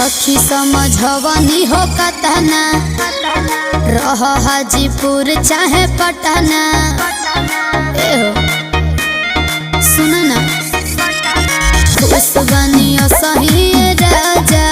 सखी समझवनी हो कतना रह हाजीपुर चाहे पटना सुन ना खुश बनियो सही राजा